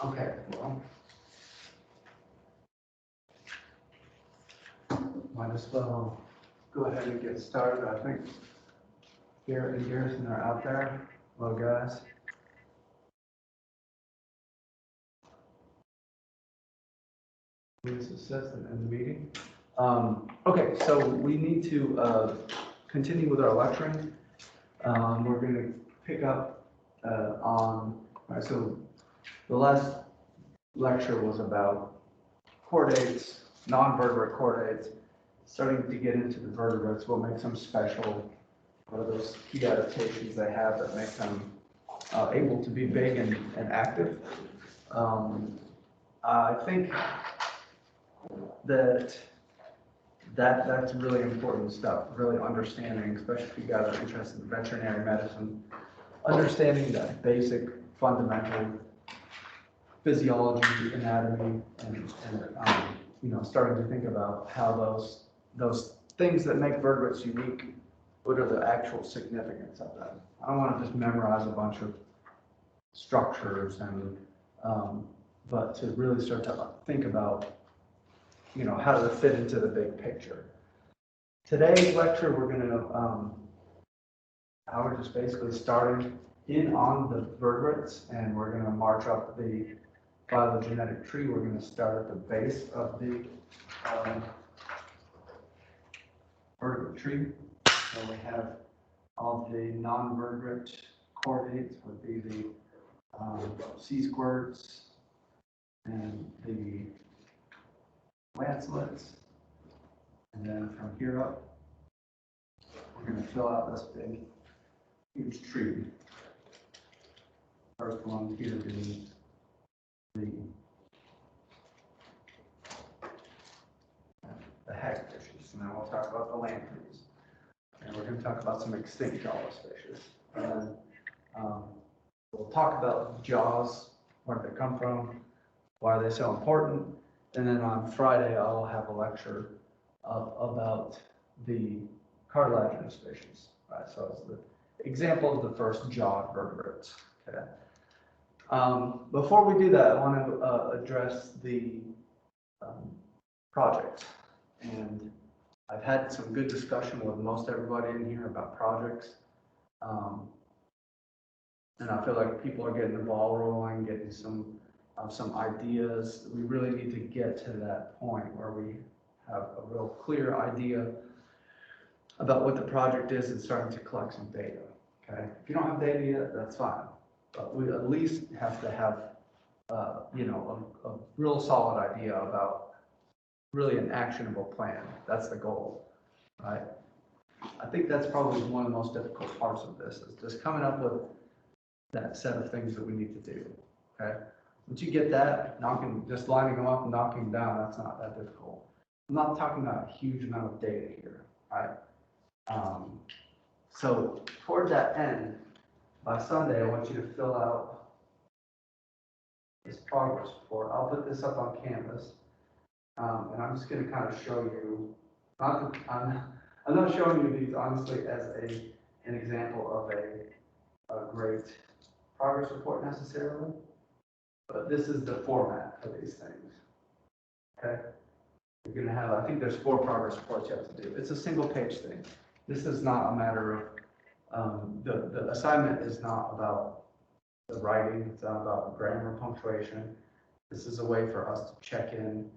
Okay, well, might as well go ahead and get started. I think Garrett and Garrison are out there. Hello, guys. Please assistant in the meeting. Okay, so we need to continue with our lecturing. We're going to pick up on, right, so the last lecture was about chordates, non-vertebrate chordates, starting to get into the vertebrates, what makes them special, what are those key adaptations they have that make them able to be big and active. I think that's really important stuff, really understanding, especially if you guys are interested in veterinary medicine, understanding that basic fundamental physiology, anatomy, and you know, starting to think about how those things that make vertebrates unique, what are the actual significance of them. I don't want to just memorize a bunch of structures and but to really start to think about, you know, how does it fit into the big picture. Today's lecture, we're going to we're just basically starting in on the vertebrates, and we're going to march up the phylogenetic tree. We're going to start at the base of the vertebrate tree. So we have all the non-vertebrate chordates would be the sea squirts and the lancelets. And then from here up, we're going to fill out this big, huge tree. First one here being the hagfishes. And then we'll talk about the lampreys. some extinct jawless fishes. And then we'll talk about jaws, where they come from, why are they so important. And then on Friday, I'll have a lecture about the cartilaginous fishes. Right? So it's the example of the first jawed vertebrates. Okay. Before we do that, I want to address the project. And I've had some good discussion with most everybody in here about projects. And I feel like people are getting the ball rolling, getting some ideas. We really need to get to that point where we have a real clear idea about what the project is and starting to collect some data. Okay, if you don't have data yet, that's fine, but we at least have to have a real solid idea about really an actionable plan. That's the goal, right? I think that's probably one of the most difficult parts of this, is just coming up with that set of things that we need to do. Okay, once you get that, just lining them up and knocking them down, that's not that difficult. I'm not talking about a huge amount of data here, right? So toward that end, by Sunday, I want you to fill out this progress report. I'll put this up on Canvas, and I'm just going to kind of show you. I'm not showing you these honestly as an example of a great progress report necessarily, but this is the format for these things. Okay, you're going to have, I think there's 4 progress reports you have to do. It's a single page thing. This is not a matter of, the assignment is not about the writing, it's not about grammar, punctuation. This is a way for us to check in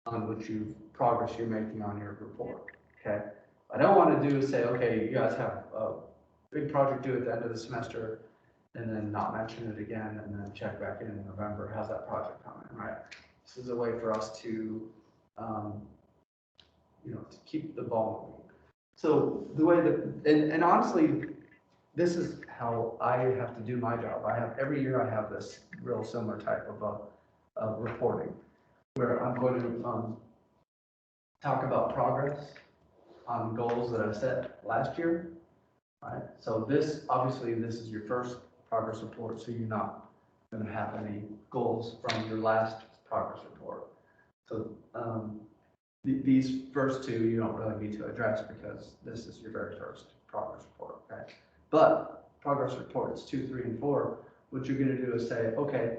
on progress you're making on your report, okay? What I don't want to do is say, okay, you guys have a big project due at the end of the semester, and then not mention it again, and then check back in November, how's that project coming, right? This is a way for us to, to keep the ball moving. So the way that, and honestly, this is how I have to do my job. Every year I have this real similar type of reporting, where I'm going to talk about progress on goals that I set last year, right? So obviously this is your first progress report, so you're not going to have any goals from your last progress report. So these first 2 you don't really need to address because this is your very first progress report, okay? But progress reports 2, 3, and 4, what you're going to do is say, okay,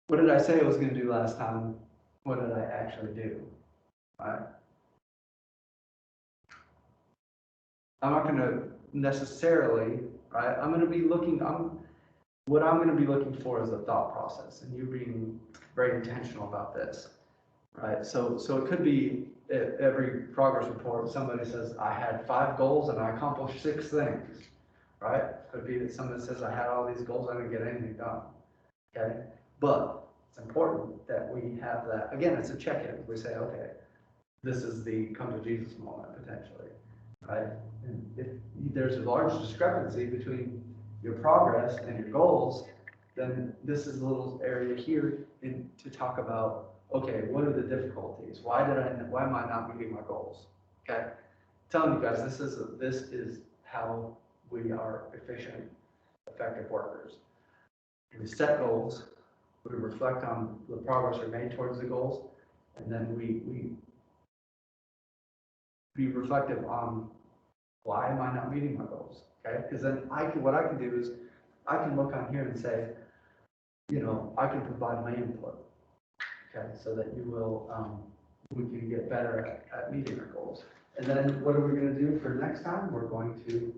what did I say I was going to do last time? What did I actually do, right? I'm not going to necessarily, right? I'm going to be looking, what I'm going to be looking for is a thought process, and you being very intentional about this, right? So it could be every progress report, somebody says, I had 5 goals and I accomplished 6 things, right? It could be that somebody says, I had all these goals, I didn't get anything done, okay? But it's important that we have that. Again, it's a check-in. We say, okay, this is the come to Jesus moment, potentially, right? And if there's a large discrepancy between your progress and your goals, then this is a little area here to talk about, okay, what are the difficulties? Why am I not meeting my goals? Okay, I'm telling you guys, this is how we are efficient, effective workers. We set goals, we reflect on the progress we made towards the goals, and then we be reflective on why am I not meeting my goals? Okay, because then what I can do is I can look on here and say, I can provide my input. Okay, so that we can get better at meeting our goals. And then what are we going to do for next time? We're going to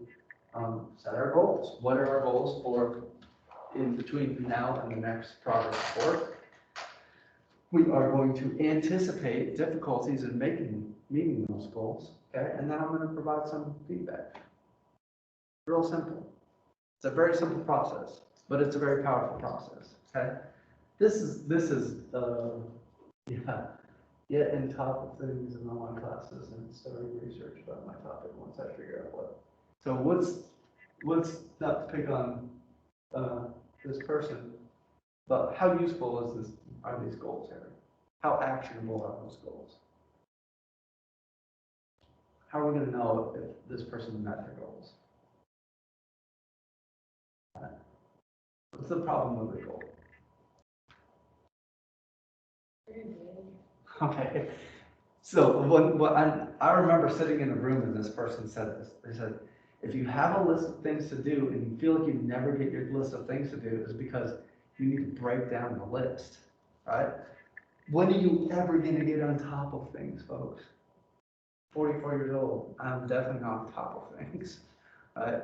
set our goals. What are our goals for in between now and the next progress report? We are going to anticipate difficulties in meeting those goals. Okay, and then I'm going to provide some feedback. Real simple. It's a very simple process, but it's a very powerful process. Okay. This is get in top of things in online classes and starting research about my topic once I figure out what. So what's not to pick on this person, but how useful are these goals here? How actionable are those goals? how are we gonna know if this person met their goals? What's the problem with the goal? Okay, so what I remember sitting in a room and this person said this. They said, if you have a list of things to do and you feel like you never get your list of things to do, it's because you need to break down the list, right? When are you ever gonna get on top of things, folks? 44 years old, I'm definitely not on top of things, right?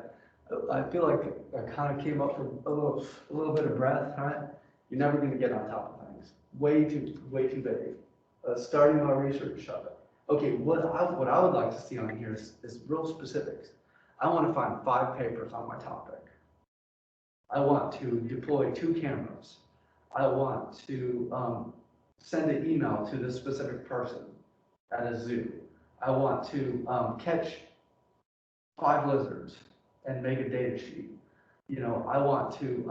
I feel like I kind of came up with a little bit of breath, right? You're never gonna get on top of things. Way too big. Starting my research of it. Okay, what I would like to see on here is real specifics. I want to find 5 papers on my topic. I want to deploy 2 cameras. I want to send an email to this specific person at a zoo. I want to catch 5 lizards and make a data sheet. You know, I want to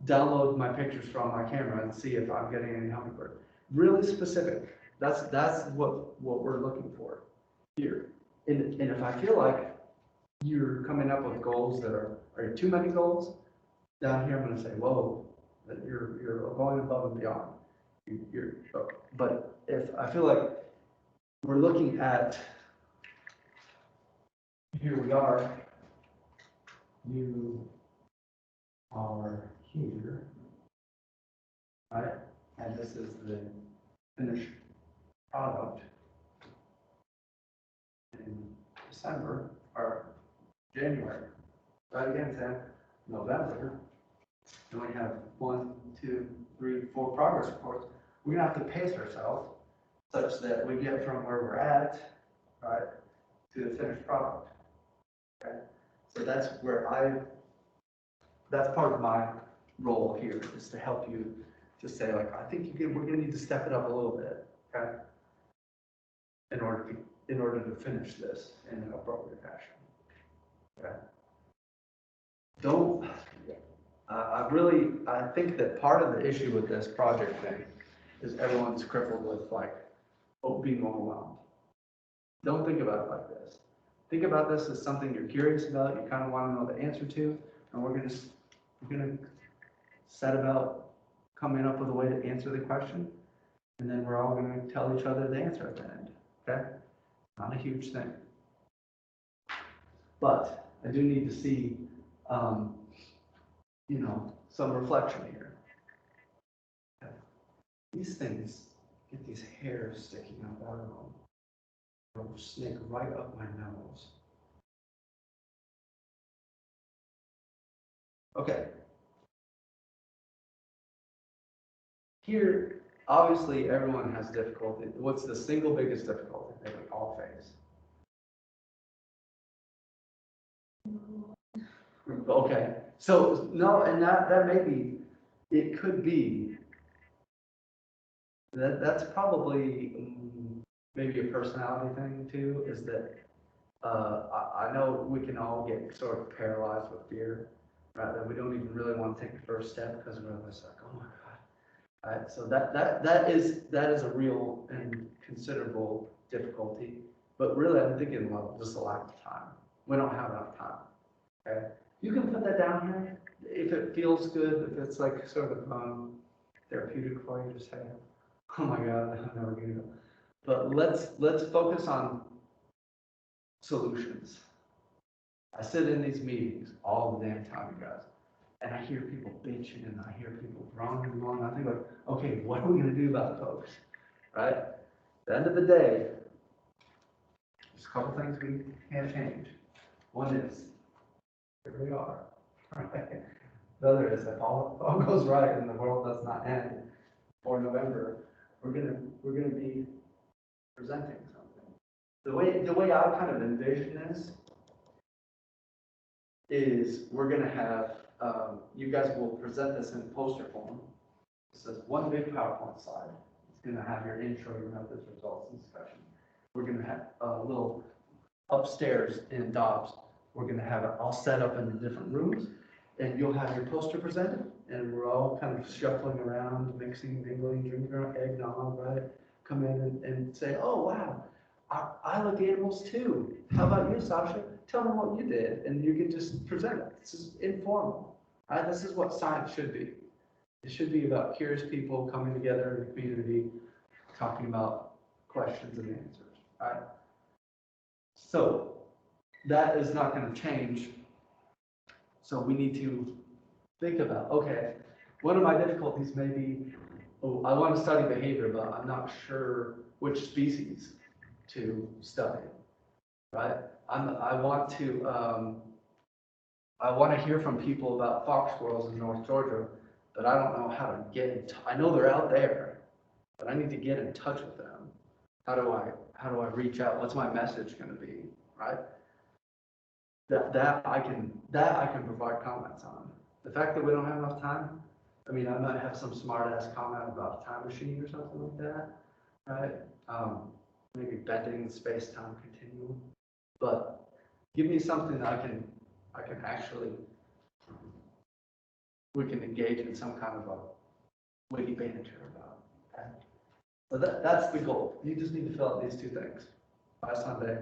download my pictures from my camera and see if I'm getting any hummingbird. Really specific. That's what we're looking for here. And if I feel like you're coming up with goals that are too many goals, down here I'm going to say, whoa, that you're going above and beyond. But if I feel like we're looking at, here we are, you are here, right? And this is the finished product in December or January. Right again, Sam, November. And we have 1, 2, 3, 4 progress reports. We're gonna have to pace ourselves such that we get from where we're at, right, to the finished product. Okay, so that's part of my role here, is to help you to say, like, I think we're gonna need to step it up a little bit, okay, in order to finish this in an appropriate fashion. Okay. Don't. I think that part of the issue with this project thing is everyone's crippled with like being overwhelmed. Don't think about it like this. Think about this as something you're curious about, you kind of want to know the answer to, and we're gonna set about coming up with a way to answer the question, and then we're all gonna tell each other the answer at the end. Okay? Not a huge thing. But I do need to see you know, some reflection here. Okay. These things get these hairs sticking up out of them. They'll snake right up my nose. Okay. Here, obviously, everyone has difficulty. What's the single biggest difficulty that we all face? Okay, so no, and that may be, it could be, that's probably maybe a personality thing too, is that I know we can all get sort of paralyzed with fear, right? That we don't even really want to take the first step because we're just like, oh my God. All right, so that is a real and considerable difficulty, but really I'm thinking, well, just a lack of time. We don't have enough time. Okay, you can put that down here if it feels good, if it's like sort of therapeutic for you to say, oh my God, I'm never gonna go. But let's focus on solutions. I sit in these meetings all the damn time, you guys, and I hear people bitching and I hear people groaning and moaning. I think like, okay, what are we gonna do about it, folks? Right? At the end of the day, there's a couple things we can't change. One is, here we are. Right? The other is, if all goes right and the world does not end before November, we're gonna be presenting something. The way I kind of envision this is we're gonna have you guys will present this in poster form. This is one big PowerPoint slide. It's gonna have your intro, your methods, results, and discussion. We're gonna have a little upstairs in Dobbs. We're gonna have it all set up in the different rooms, and you'll have your poster presented, and we're all kind of shuffling around, mixing, mingling, drinking our eggnog, right? Come in and say, oh wow, I like animals too. How about you, Sasha? Tell me what you did, and you can just present it. This is informal, right? This is what science should be. It should be about curious people coming together in the community, talking about questions and answers, right? So that is not going to change. So we need to think about, okay, one of my difficulties may be, oh, I want to study behavior, but I'm not sure which species to study, right? I want to hear from people about fox squirrels in North Georgia, but I don't know how to get in I know they're out there, but I need to get in touch with them. How do I reach out? What's my message going to be, right? That I can provide comments on. The fact that we don't have enough time, I mean, I might have some smart ass comment about a time machine or something like that, right? Maybe bending the space-time continuum, but give me something that I can actually, we can engage in some kind of a witty banter about. Okay? So that's the goal. You just need to fill out these two things by Sunday.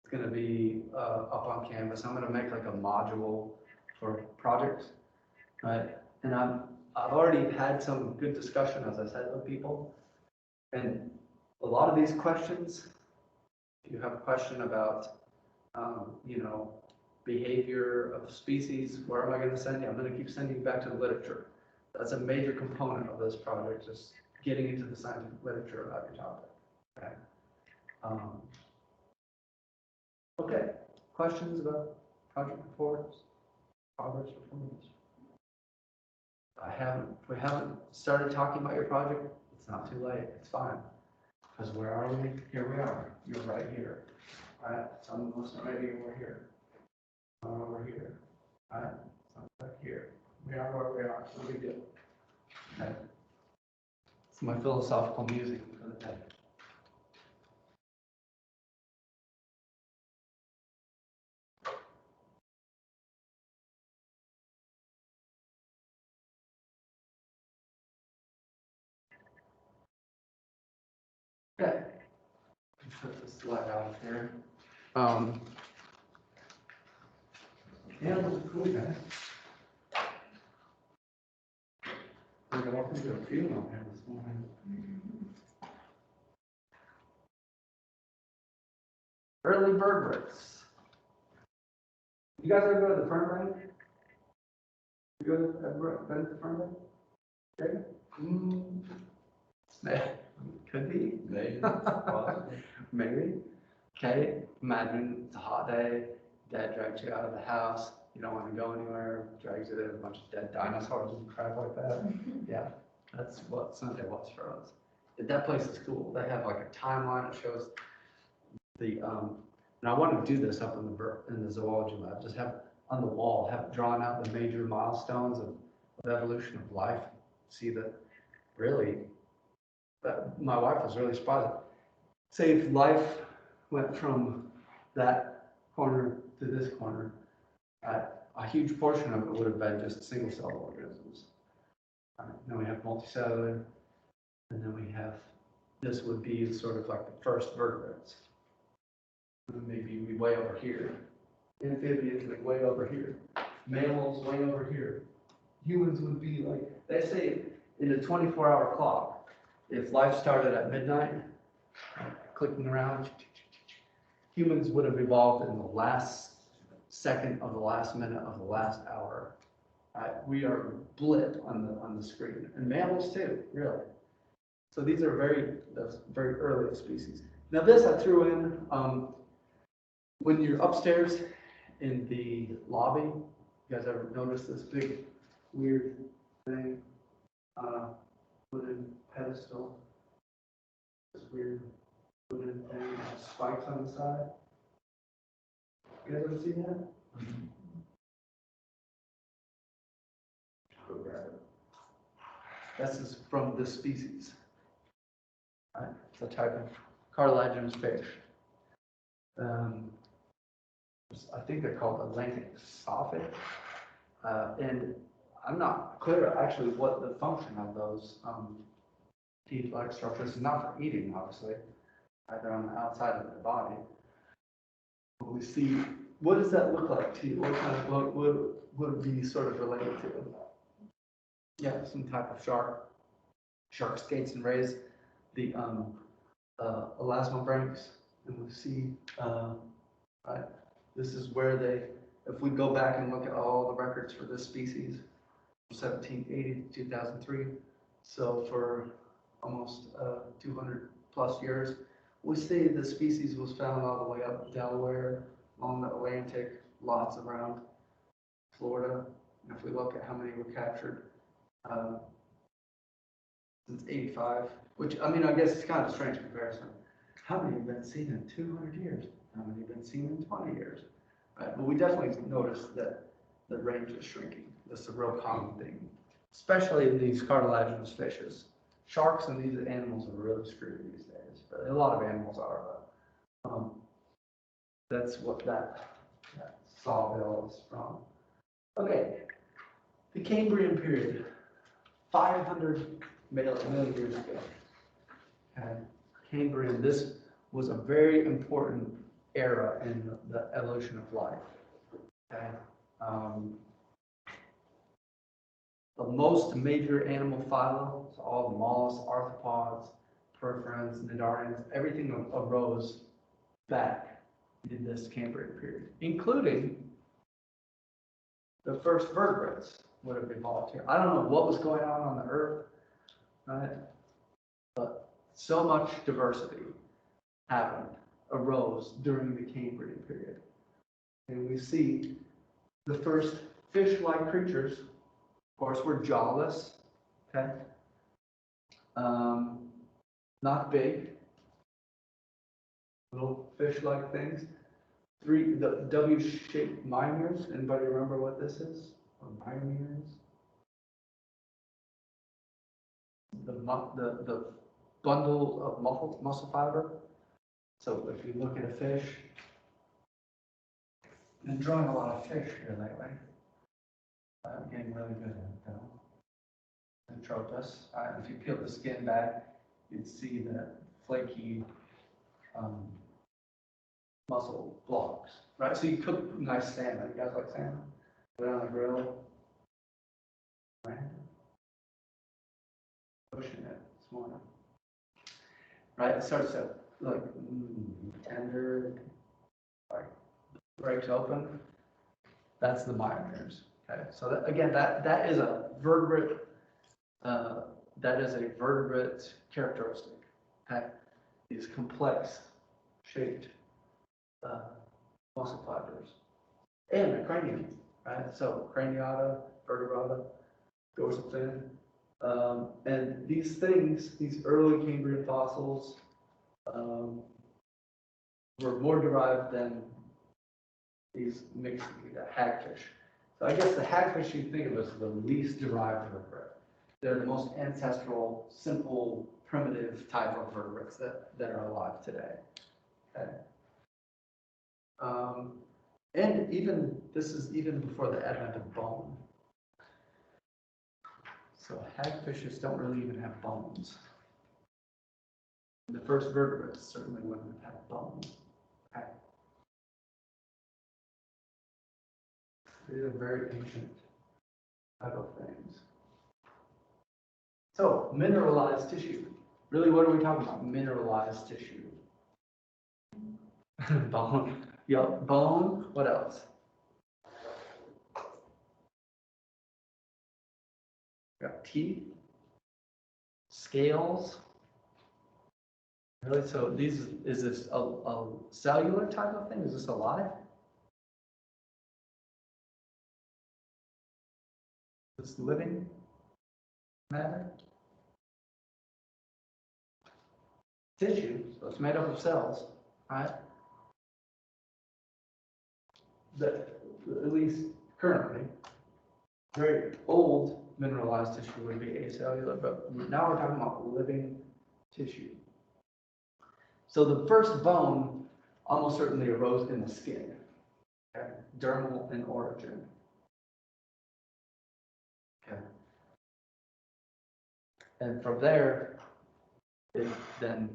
It's going to be up on Canvas. I'm going to make like a module for projects, right? And I've already had some good discussion, as I said, with people. And a lot of these questions, if you have a question about, you know, behavior of species, where am I going to send you? I'm going to keep sending you back to the literature. That's a major component of this project, just getting into the scientific literature about your topic. Okay. Okay. Questions about project reports, progress reports? We haven't started talking about your project. It's not too late. It's fine. Because where are we? Here we are. You're right here. All right. Some of us are maybe over here. Over here. All right. Some back here. We are where we are. So we do. Okay. It's my philosophical music for the day. Okay. Put this slide out here. Yeah, it was a cool guy. We got off into a funeral here this morning. Early bird race. You guys ever go to the fern bank? You guys ever been to the fern bank? Okay. Could be. Maybe. Maybe. Okay. Imagine it's a hot day. Dad drags you out of the house. You don't want to go anywhere. Drags you there. A bunch of dead dinosaurs and crap like that. Yeah. That's what Sunday was for us. That place is cool. They have like a timeline. It shows the and I want to do this up in the zoology lab. Just have on the wall, have drawn out the major milestones of evolution of life. See that really. But my wife was really surprised. Say if life went from that corner to this corner, a huge portion of it would have been just single-celled organisms. Then we have multicellular, and then we have, this would be sort of like the first vertebrates. Maybe way over here. Amphibians like way over here. Mammals way over here. Humans would be like, they say in a 24-hour clock, if life started at midnight, clicking around, humans would have evolved in the last second of the last minute of the last hour. We are blip on the screen, and mammals too, really. So these are very early species. Now this I threw in when you're upstairs in the lobby. You guys ever notice this big weird thing? Wooden pedestal. This weird wooden thing with spikes on the side. You guys ever seen that? Go grab it. This is from this species. Right? It's a type of cartilaginous fish. I think they're called Atlantic sawfish. And I'm not clear actually what the function of those teeth-like structures is. Not for eating, obviously, either on the outside of their body. But we see, what does that look like to you? What kind of, what would be sort of related to? Yeah, some type of shark. Shark skates and rays the elasmobranchs, and we see, right, this is where they, if we go back and look at all the records for this species, from 1780 to 2003, so for almost 200 plus years, we see the species was found all the way up Delaware, along the Atlantic, lots around Florida. And if we look at how many were captured since 85, which, I mean, I guess it's kind of a strange comparison. How many have been seen in 200 years? How many have been seen in 20 years? Right? But we definitely noticed that the range is shrinking. This is a real common thing, especially in these cartilaginous fishes. Sharks and these animals are really screwed these days, but a lot of animals are. But that's what that sawbill is from. Okay, the Cambrian period, 500 million years ago. Okay. Cambrian, this was a very important era in the evolution of life. Okay. The most major animal phyla, so all the mollusks, arthropods, perforans, cnidarians, everything arose back in this Cambrian period, including the first vertebrates would have evolved here. I don't know what was going on the earth, right? But so much diversity happened, arose during the Cambrian period. And we see the first fish-like creatures, of course, were jawless, okay? Not big, little fish-like things. The W-shaped miners. Anybody remember what this is? Or miners? The bundle of muscle fiber. So if you look at a fish, I've been drawing a lot of fish here lately. I'm getting really good at it though. Tropus. If you peel the skin back, you'd see the flaky muscle blocks, right? So you cook nice salmon. You guys like salmon? Put it on the grill. Right? Pushing it this morning. Right? It starts to like tender, like breaks open. That's the myomeres. Okay. So that, again, that is a vertebrate. That is a vertebrate characteristic. Okay. These complex shaped muscle fibers and the cranium. Right. So craniata, vertebrata, dorsal fin. And these things, these early Cambrian fossils, were more derived than these mixed hagfish. So I guess the hagfish you think of as the least derived vertebrate. They're the most ancestral, simple, primitive type of vertebrates that are alive today. Okay. And even this is even before the advent of bone. So hagfishes don't really even have bones. The first vertebrates certainly wouldn't have bones. Okay. These are very ancient type of things. So mineralized tissue. Really, what are we talking about? Mineralized tissue. Bone. Yeah, bone. What else? We got teeth, scales. Really? So is this a cellular type of thing? Is this alive? Is this living matter? Tissue, so it's made up of cells, right? That, at least currently, very old mineralized tissue would be acellular, but now we're talking about living tissue. So the first bone almost certainly arose in the skin, okay? Dermal in origin. Okay. And from there, it then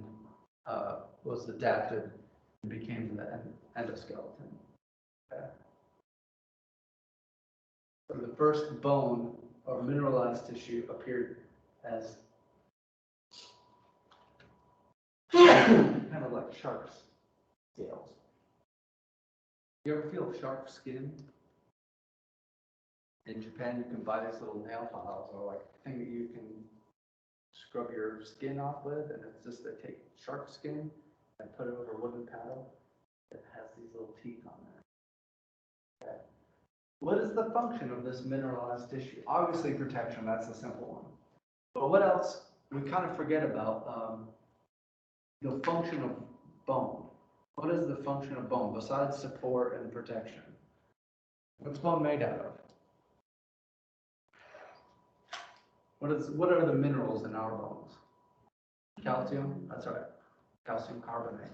was adapted and became the endoskeleton. Okay. So the first bone or mineralized tissue appeared as kind of like shark's scales. You ever feel shark skin? In Japan, you can buy these little nail files or like a thing that you can scrub your skin off with, and it's just they take shark skin and put it over a wooden paddle. It has these little teeth on there. Okay. What is the function of this mineralized tissue? Obviously protection, that's the simple one. But what else? We kind of forget about the function of bone. What is the function of bone besides support and protection? What's bone made out of? What are the minerals in our bones? Calcium, that's right, calcium carbonate.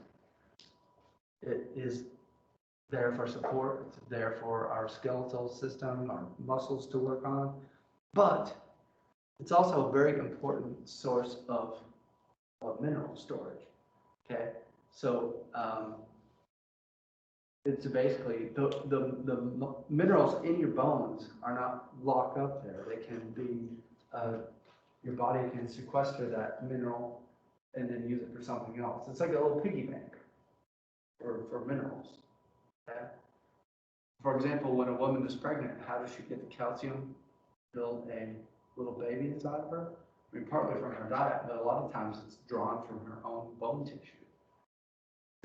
It is there for support, it's there for our skeletal system, our muscles to work on, but it's also a very important source of mineral storage, okay? So it's basically, the minerals in your bones are not locked up there. They can be, your body can sequester that mineral and then use it for something else. It's like a little piggy bank for minerals. Okay? For example, when a woman is pregnant, how does she get the calcium to build a little baby inside of her? I mean, partly from her diet, but a lot of times it's drawn from her own bone tissue.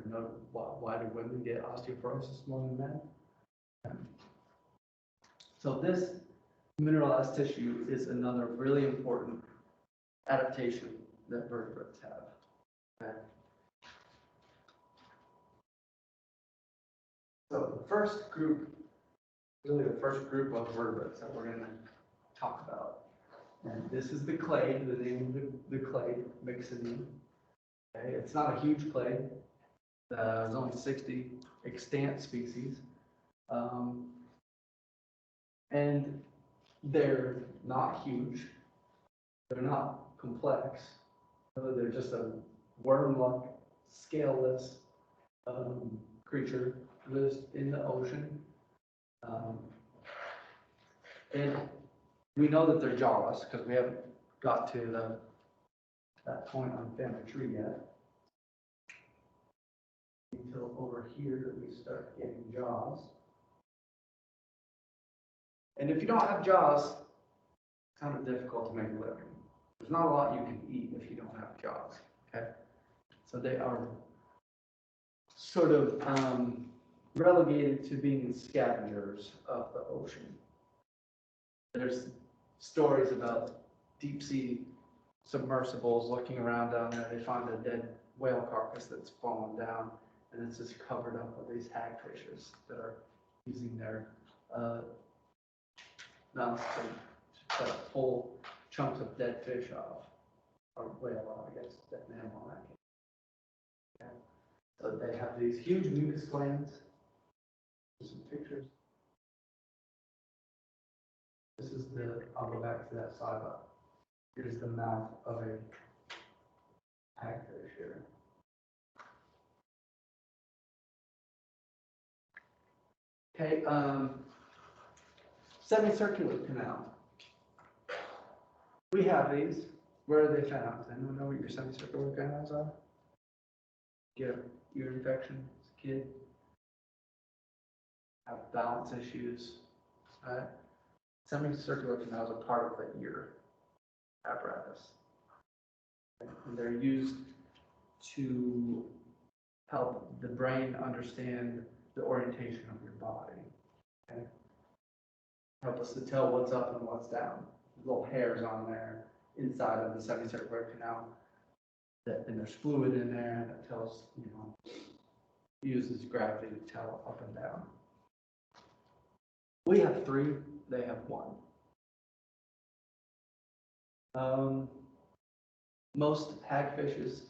You know, why do women get osteoporosis more than men? So this mineralized tissue is another really important adaptation that vertebrates have. Okay? So the first group, really the first group of vertebrates that we're going to talk about, and this is the clade, the name of the clade, Myxidine. Okay? It's not a huge clade. There's only 60 extant species. And they're not huge. They're not complex. Really, they're just a worm-like, scaleless creature lives in the ocean. And we know that they're jawless because we haven't got to that point on family tree yet. Until over here we start getting jaws. And if you don't have jaws, it's kind of difficult to make a living. There's not a lot you can eat if you don't have jaws. Okay, so they are sort of relegated to being scavengers of the ocean. There's stories about deep sea submersibles looking around down there. They find a dead whale carcass that's fallen down, and it's just covered up with these hagfishes that are using their mouths to pull chunks of dead fish off, or whale, I guess, dead mammal in that case. Okay. So they have these huge mucus glands. Here's some pictures. This is I'll go back to that slide, but here's the mouth of a hagfish here. Okay, semicircular canal. We have these. Where are they found? Does anyone know what your semicircular canals are? Get an ear infection as a kid? Have balance issues? Right? Semicircular canals are part of the ear apparatus. And they're used to help the brain understand the orientation of your body. Okay? Help us to tell what's up and what's down. Little hairs on there inside of the semicircular canal. And there's fluid in there that tells, uses gravity to tell up and down. We have 3, they have 1. Most hagfishes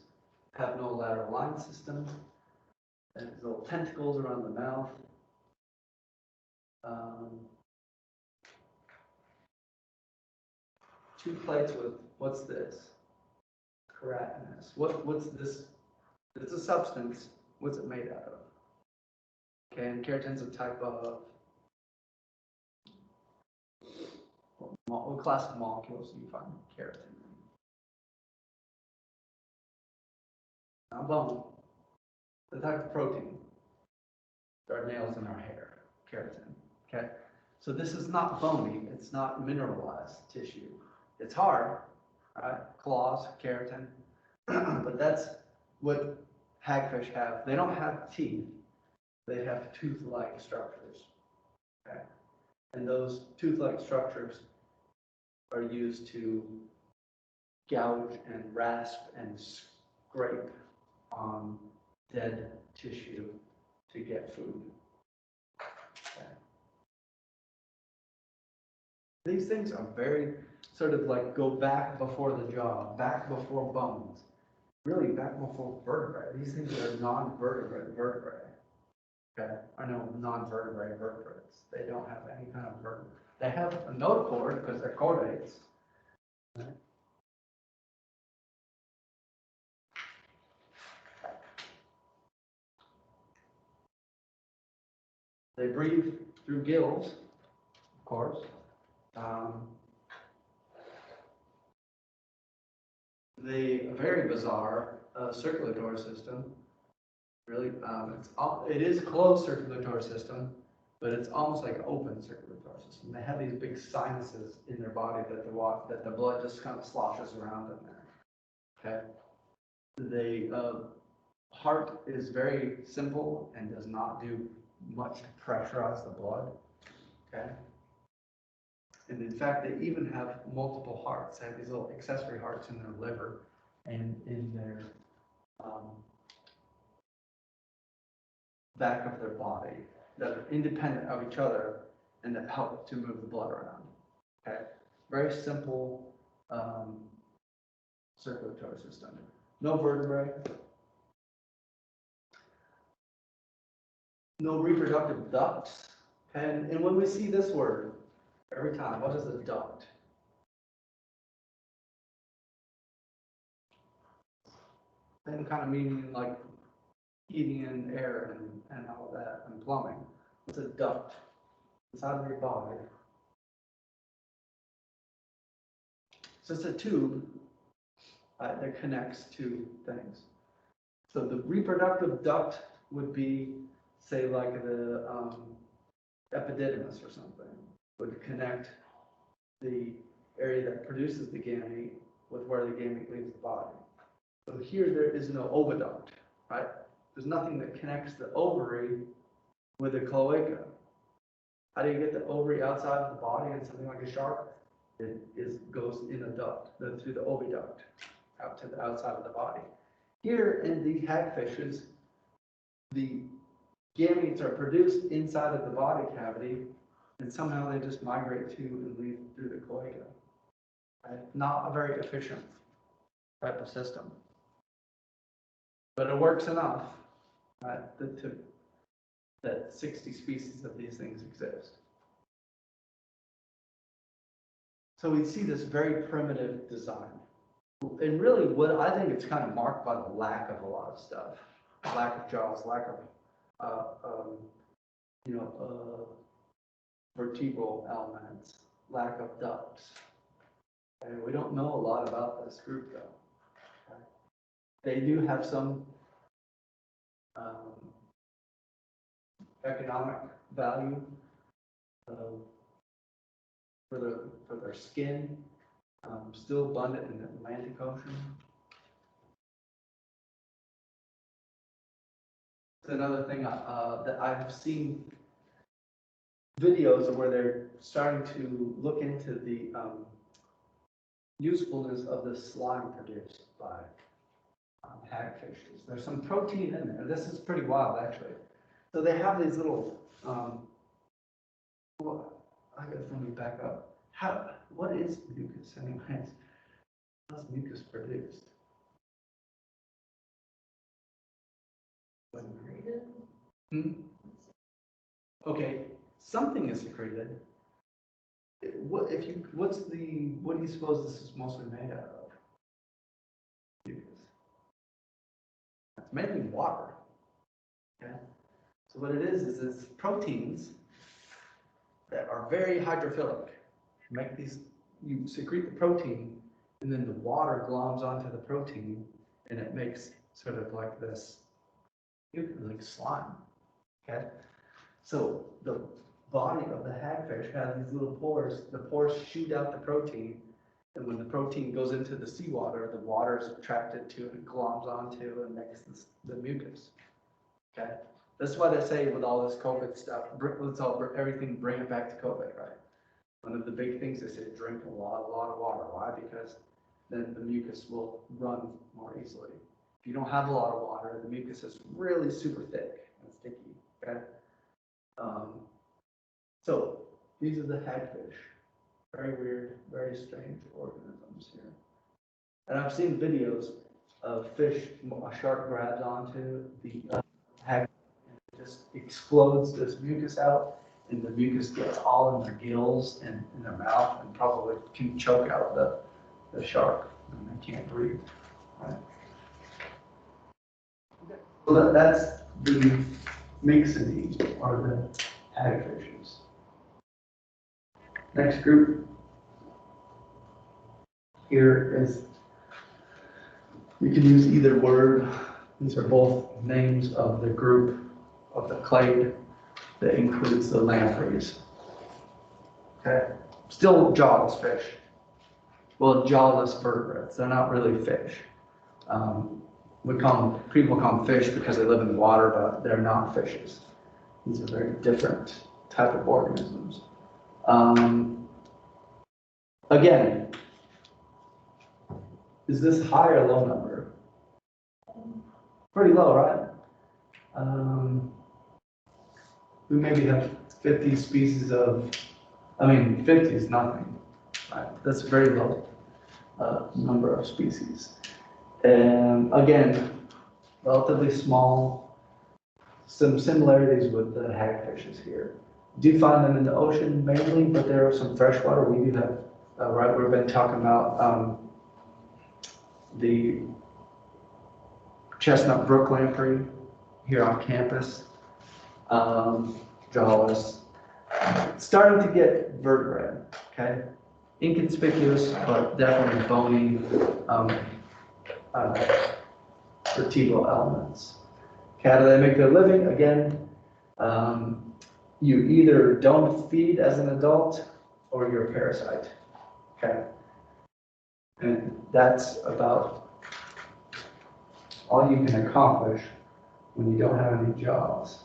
have no lateral line system. There's little tentacles around the mouth. 2 plates with, what's this? Keratinus. What's this It's a substance. What's it made out of? Okay, and keratin's a type of, what class of molecules do you find keratin in? Not bone. The type of protein. Our nails in our hair, keratin. Okay, so this is not bony. It's not mineralized tissue. It's hard, right? Claws, keratin, but that's what hagfish have. They don't have teeth. They have tooth-like structures. Okay, and those tooth-like structures are used to gouge and rasp and scrape on dead tissue to get food. Okay. These things are very sort of like go back before the jaw, back before bones, really back before vertebrae. These things are non-vertebrate vertebrae. Okay, I know non-vertebrate vertebrates. They don't have any kind of vertebrae. They have a notochord because they're chordates. Right? They breathe through gills, of course. The very bizarre circulatory system. Really, it is a closed circulatory system, but it's almost like an open circulatory system. They have these big sinuses in their body that the blood just kind of sloshes around in there. Okay, the heart is very simple and does not do much to pressurize the blood. Okay, and in fact, they even have multiple hearts. They have these little accessory hearts in their liver and in their back of their body that are independent of each other and that help to move the blood around. Okay, very simple circulatory system. No vertebrae, no reproductive ducts. Okay? And when we see this word every time, what is a duct? Same kind of meaning like heating and air and all of that and plumbing. It's a duct inside of your body. So it's a tube that connects to things. So the reproductive duct would be, say, like the epididymis or something, would connect the area that produces the gamete with where the gamete leaves the body. So here there is no oviduct, right? There's nothing that connects the ovary with the cloaca. How do you get the ovary outside of the body in something like a shark? It goes in a duct, through the oviduct, out to the outside of the body. Here in the hagfishes, the gametes are produced inside of the body cavity, and somehow they just migrate to and leave through the cloaca. Right? Not a very efficient type of system, but it works enough, right, that 60 species of these things exist. So we see this very primitive design. And really, what I think it's kind of marked by the lack of a lot of stuff. Lack of jaws, lack of, vertebral elements, lack of ducts. And we don't know a lot about this group, though. Okay. They do have some economic value for their skin, still abundant in the Atlantic Ocean. Another thing that I've seen videos of where they're starting to look into the usefulness of the slime produced by hagfishes. There's some protein in there. This is pretty wild, actually. So they have these little, well, I gotta let me back up. What is mucus anyways? How's mucus produced? Secreted? Okay, something is secreted. What do you suppose this is mostly made out of? Mucus. mainly water. Okay? So what it is proteins that are very hydrophilic. Make these, you secrete the protein, and then the water gloms onto the protein, and it makes sort of like this, like slime. Okay? So the body of the hagfish has these little pores. The pores shoot out the protein, and when the protein goes into the seawater, the water is attracted to and gloms onto and makes the mucus. Okay, that's why they say with all this COVID stuff, let's all everything bring it back to COVID, right? One of the big things they say, drink a lot of water. Why? Because then the mucus will run more easily. If you don't have a lot of water, the mucus is really super thick and sticky. Okay. So these are the hagfish. Very weird, very strange organisms here. And I've seen videos of fish, a shark grabs onto the hagfish and it just explodes this mucus out, and the mucus gets all in their gills and in their mouth and probably can choke out the shark, and they can't breathe. Right? So that's the mixity, or the hagfishes. Next group here is, you can use either word. These are both names of the group of the clade that includes the lampreys. Okay, still jawless fish. Well, jawless vertebrates. They're not really fish. People call them fish because they live in the water, but they're not fishes. These are very different type of organisms. Again, is this high or low number? Pretty low, right? We maybe have 50 species of, 50 is nothing, right? That's a very low number of species. And again, relatively small, some similarities with the hagfishes here. You do find them in the ocean mainly, but there are some freshwater. We do have, right, we've been talking about the chestnut brook lamprey here on campus, jawless, starting to get vertebrate, okay? Inconspicuous, but definitely bony vertebral elements. Okay, how do they make their living? Again, you either don't feed as an adult or you're a parasite, okay? And that's about all you can accomplish when you don't have any jobs.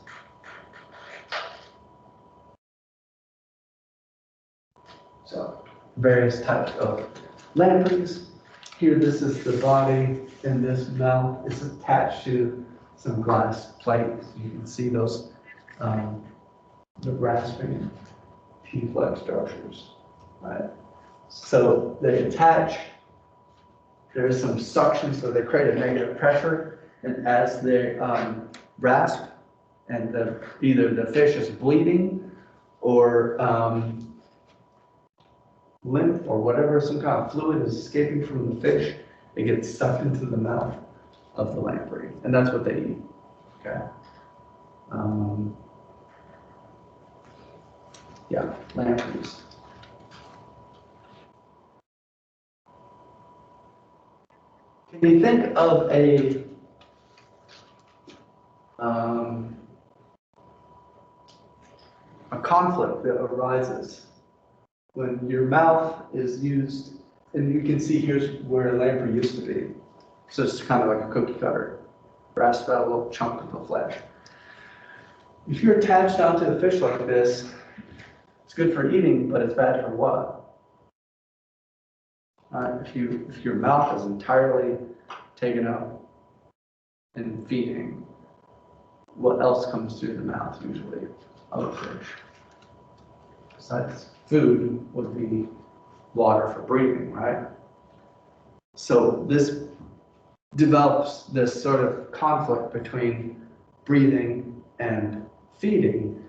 So, various types of lampreys. Here, this is the body, and this mouth is attached to some glass plates. You can see those, the rasping teeth-like structures, right? So they attach. There's some suction, so they create a negative pressure, and as they rasp, and either the fish is bleeding or lymph or whatever, some kind of fluid is escaping from the fish, it gets sucked into the mouth of the lamprey, and that's what they eat. Okay. Yeah, lampreys. Can you think of a conflict that arises when your mouth is used, and you can see here's where a lamprey used to be. So it's kind of like a cookie cutter, rasp out a little chunk of the flesh. If you're attached onto a fish like this, it's good for eating, but it's bad for what? If your mouth is entirely taken up in feeding, what else comes through the mouth usually of a fish? Besides food would be water for breathing, right? So this develops this sort of conflict between breathing and feeding.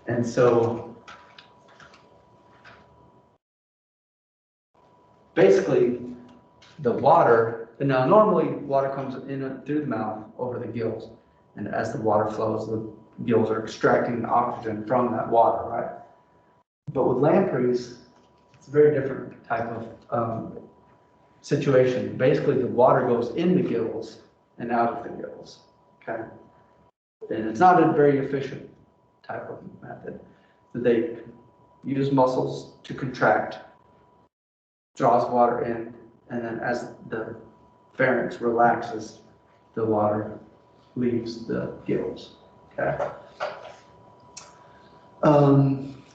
And so basically the water And now normally water comes in through the mouth over the gills. And as the water flows, the gills are extracting the oxygen from that water, right? But with lampreys, it's a very different type of situation. Basically, the water goes in the gills and out of the gills, okay? And it's not a very efficient type of method. They use muscles to contract, draws water in, and then as the pharynx relaxes, the water leaves the gills, okay?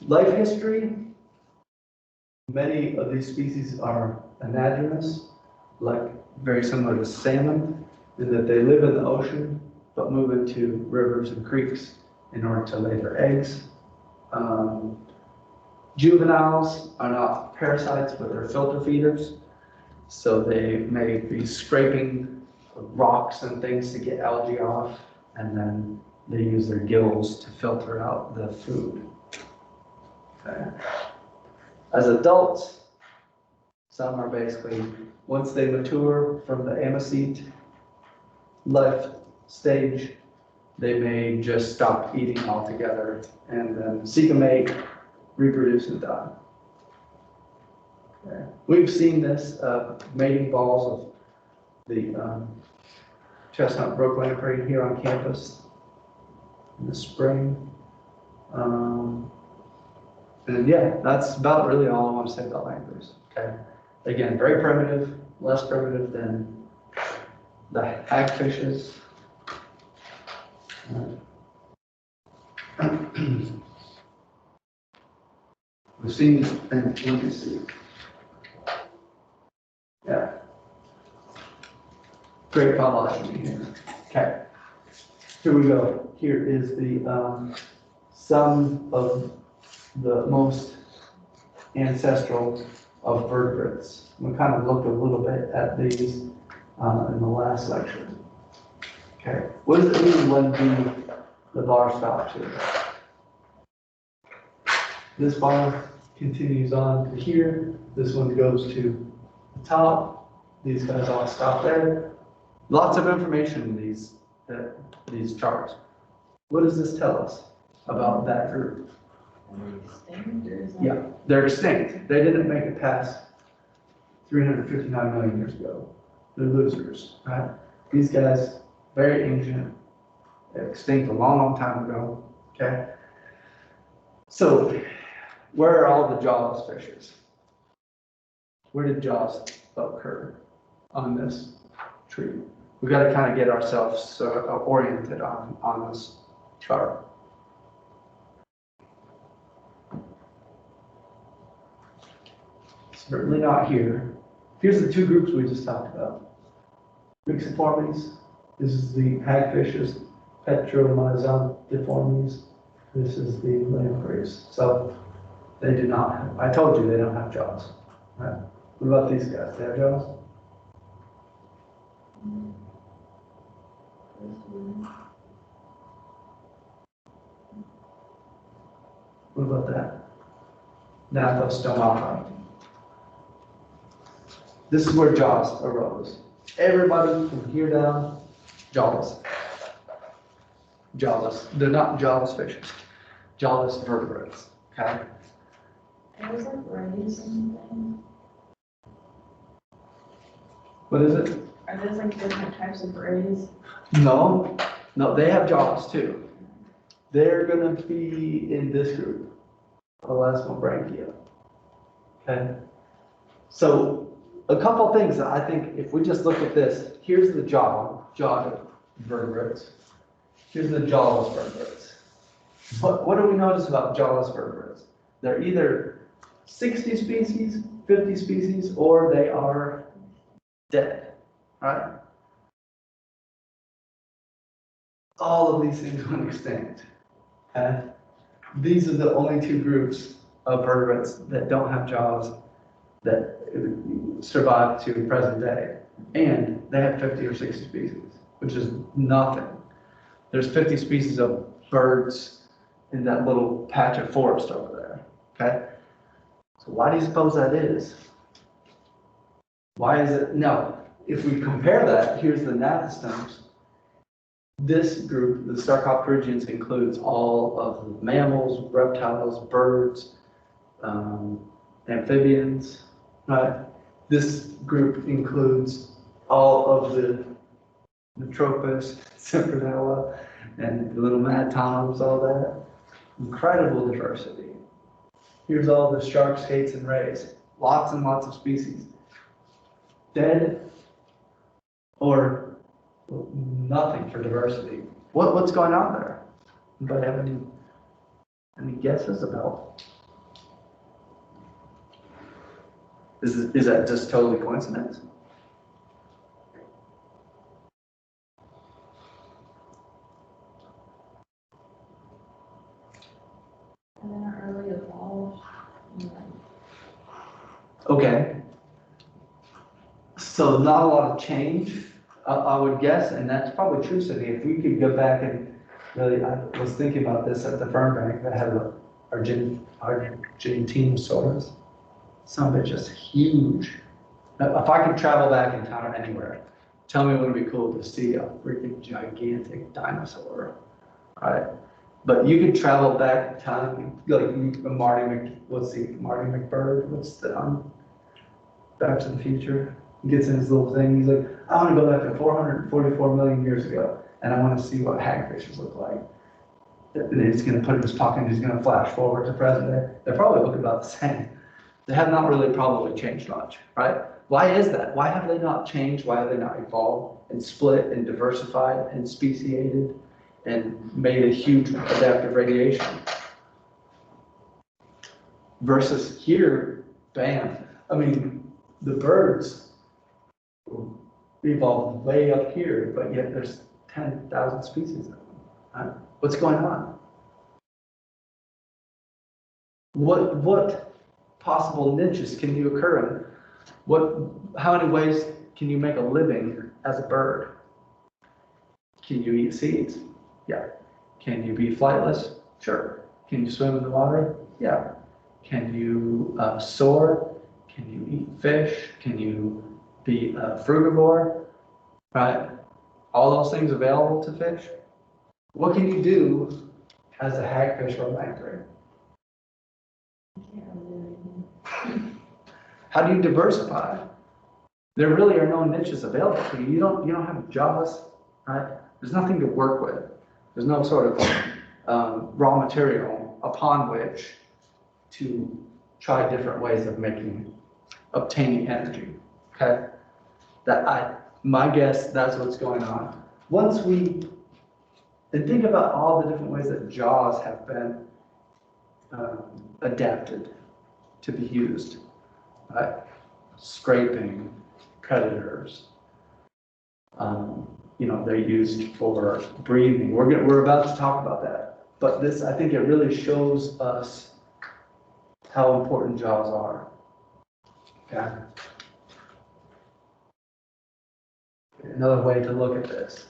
Life history, many of these species are anadromous, like very similar to salmon, in that they live in the ocean, but move into rivers and creeks in order to lay their eggs. Juveniles are not parasites, but they're filter feeders. So they may be scraping rocks and things to get algae off, and then they use their gills to filter out the food. Okay. As adults, some are basically, once they mature from the ammoset life stage, they may just stop eating altogether and then seek a mate, reproduce, and die. Okay. We've seen this mating balls of the chestnut brook lamprey here on campus in the spring. And yeah, that's about really all I want to say about lampreys. Okay. Again, very primitive, less primitive than the hagfishes. We've seen, and let me see. Yeah. Great phylogeny here. Okay. Here we go. Here is the some of the most ancestral of vertebrates. We kind of looked a little bit at these in the last lecture. Okay. What does it mean when the bar stops here? This bar continues on to here. This one goes to the top. These guys all stop there. Lots of information in these charts. What does this tell us about that group? Yeah, they're extinct. They didn't make it past 359 million years ago. They're losers, right? These guys, very ancient, extinct a long, long time ago, okay? So, where are all the jawless fishes? Where did jaws occur on this tree? We've got to kind of get ourselves oriented on this chart. Certainly not here. Here's the two groups we just talked about. Myxiformes, this is the hagfishes, Petromyzontiformes, this is the lampreys. So they do not have, I told you they don't have jaws. Right? What about these guys? They have jaws? What about that? Gnathostomata. This is where jaws arose. Everybody from here down, jawless. Jawless. They're not jawless fishes. Jawless vertebrates. Okay? Are those like rays and things? What is it? Are those like different types of rays? No. No, they have jaws too. They're going to be in this group. Elasmobranchia. Okay? So, a couple things that I think if we just look at this, here's the jawed vertebrates. Here's the jawless vertebrates. What do we notice about jawless vertebrates? They're either 60 species, 50 species, or they are dead, right? All of these things went extinct. Okay? These are the only two groups of vertebrates that don't have jaws that survive to present day. And they have 50 or 60 species, which is nothing. There's 50 species of birds in that little patch of forest over there, okay? So why do you suppose that is? Why is it? No, if we compare that, here's the gnathostomes. This group, the Sarcopterygians, includes all of the mammals, reptiles, birds, amphibians, right? This group includes all of the Metropus, Cyprinella, and the little mad toms, all that. Incredible diversity. Here's all the sharks, skates, and rays. Lots and lots of species. Dead or nothing for diversity. What's going on there? Anybody have any guesses about? Is that just totally coincidence? And then our early evolved. Okay. So not a lot of change, I would guess, and that's probably true, Cindy. If we could go back and really, I was thinking about this at the Fern Bank that had Argentinosaurus. Some of it just huge. If I could travel back in time anywhere, tell me what would be cool to see a freaking gigantic dinosaur, right? But you could travel back in time, like Marty McBird, what's the Back to the Future? He gets in his little thing, he's like, I want to go back to 444 million years ago, and I want to see what hagfishes look like. And he's going to put it in his pocket, and he's going to flash forward to present day. They probably look about the same. They have not really probably changed much, right? Why is that? Why have they not changed? Why have they not evolved and split and diversified and speciated and made a huge adaptive radiation? Versus here, bam. I mean, the birds evolved way up here, but yet there's 10,000 species of them. Right? What's going on? What possible niches can you occur in? How many ways can you make a living as a bird? Can you eat seeds? Yeah. Can you be flightless? Sure. Can you swim in the water? Yeah. Can you soar? Can you eat fish? Can you be a frugivore? Right? All those things available to fish. What can you do as a hagfish or a lamprey? How do you diversify? There really are no niches available to you. You don't have jaws, right? There's nothing to work with. There's no sort of raw material upon which to try different ways of obtaining energy. Okay, my guess that's what's going on. And think about all the different ways that jaws have been adapted to be used. Right? Scraping, predators. They're used for breathing. We're about to talk about that. But I think it really shows us how important jaws are. Okay. Another way to look at this.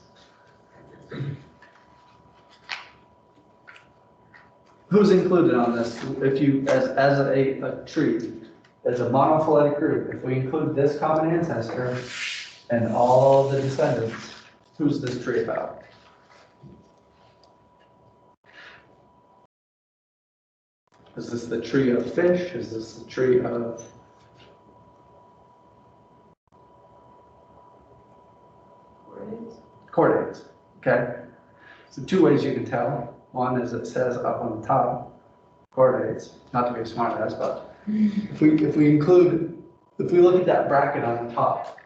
Who's included on this? If you, as a tree, as a monophyletic group, if we include this common ancestor and all the descendants, who's this tree about? Is this the tree of fish? Is this the tree of chordates? Okay. So two ways you can tell. One is it says up on the top, chordates. Not to be a smart ass, but if we look at that bracket on the top,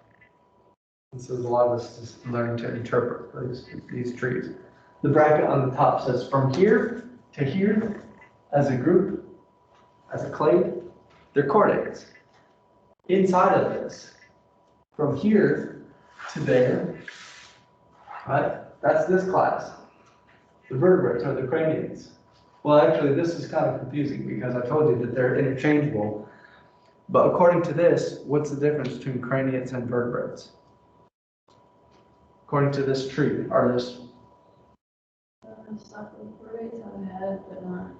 this is a lot of us just learning to interpret these trees. The bracket on the top says from here to here, as a group, as a clade, they're chordates. Inside of this, from here to there, right? That's this class. The vertebrates are the craniates. Well, actually, this is kind of confusing because I told you that they're interchangeable. But according to this, what's the difference between craniates and vertebrates? According to this tree, or this. Stuff with vertebrates on the head, but not.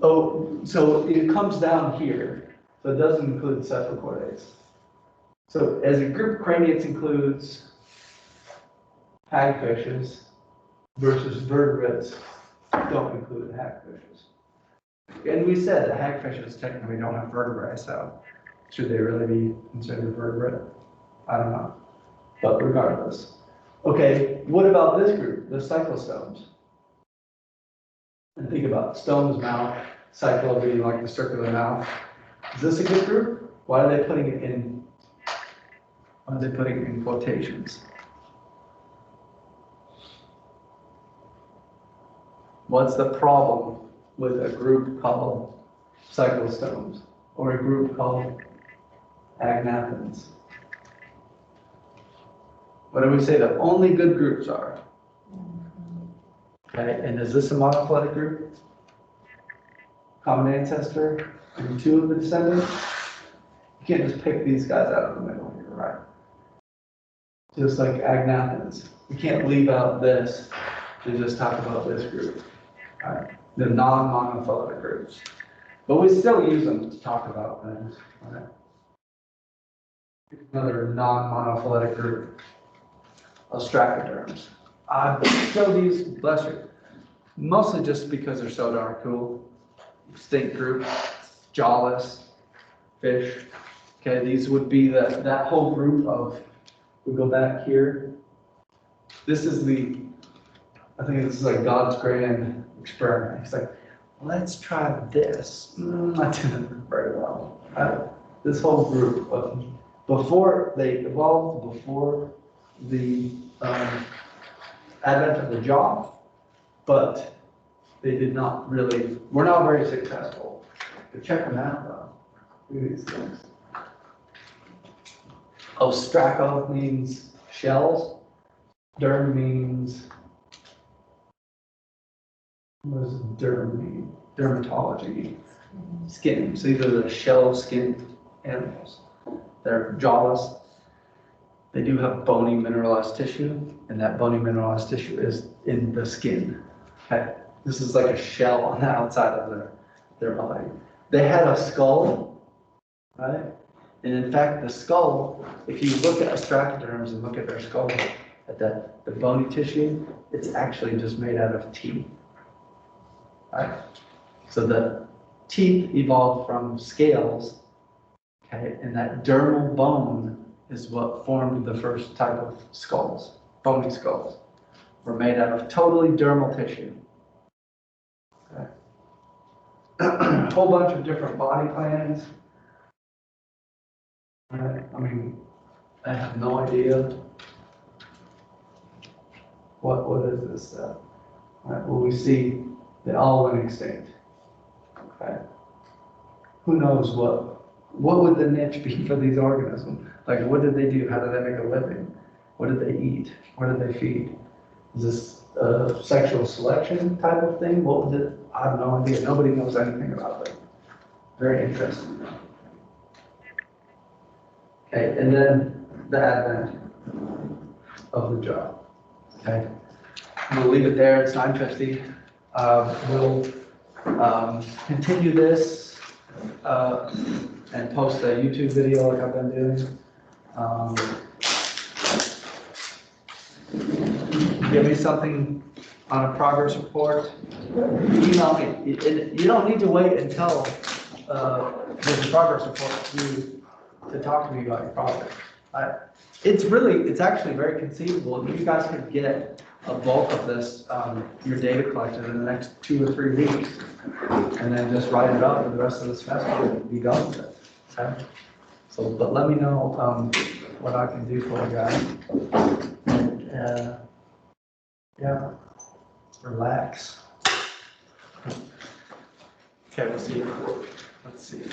Oh, so it comes down here. So it doesn't include cephalochordates. So as a group, craniates includes hagfishes versus vertebrates don't include hagfishes. And we said that hagfishes technically don't have vertebrae, so should they really be considered vertebrate? I don't know. But regardless. Okay, what about this group, the cyclostomes? And think about stone's mouth, cycle being like the circular mouth. Is this a good group? Why are they putting it in? Why are they putting it in quotations? What's the problem with a group called cyclostomes or a group called agnathans? What do we say the only good groups are? Okay, and is this a monophyletic group? Common ancestor and two of the descendants? You can't just pick these guys out of the middle here, right? Just like agnathans. You can't leave out this to just talk about this group, right? The non-monophyletic groups. But we still use them to talk about things, right? Another non-monophyletic group, ostracoderms. I still use, bless you, mostly just because they're so darn cool. Extinct group, jawless fish. Okay, these would be that whole group of, we go back here. This is I think this is like God's grand experiment. He's like, let's try this. That didn't work very well. This whole group of, before they evolved, before the advent of the jaw, but they did not really, were not very successful. But check them out though. Look at these things. Ostraco means shells. Derm means, what does derm mean? Dermatology. Skin. So these are the shell skinned animals. They're jawless. They do have bony mineralized tissue, and that bony mineralized tissue is in the skin. Okay? This is like a shell on the outside of their body. They had a skull, right? And in fact, the skull, if you look at ostracoderms and look at their skull, at the bony tissue, it's actually just made out of teeth. Right? So the teeth evolved from scales, okay, and that dermal bone is what formed the first type of skulls. Bony skulls were made out of totally dermal tissue. Okay. A whole bunch of different body plans. Right. I mean, I have no idea what is this stuff. Right. Well, we see they all went extinct. Okay. Who knows what would the niche be for these organisms? Like, what did they do? How did they make a living? What did they eat? What did they feed? Is this a sexual selection type of thing? What was it? I have no idea. Nobody knows anything about it. Very interesting. Okay, and then the advent of the jaw. Okay, we'll leave it there. It's 9:50. We'll continue this and post a YouTube video like I've been doing. Give me something on a progress report. Email me. You don't need to wait until there's a progress report to talk to me about your project. It's actually very conceivable. You guys could get a bulk of this, your data collected in the next 2 or 3 weeks, and then just write it up for the rest of the semester and be done with it. Okay? So, but let me know what I can do for you guys. Yeah, relax. Okay, we'll see you. Let's see.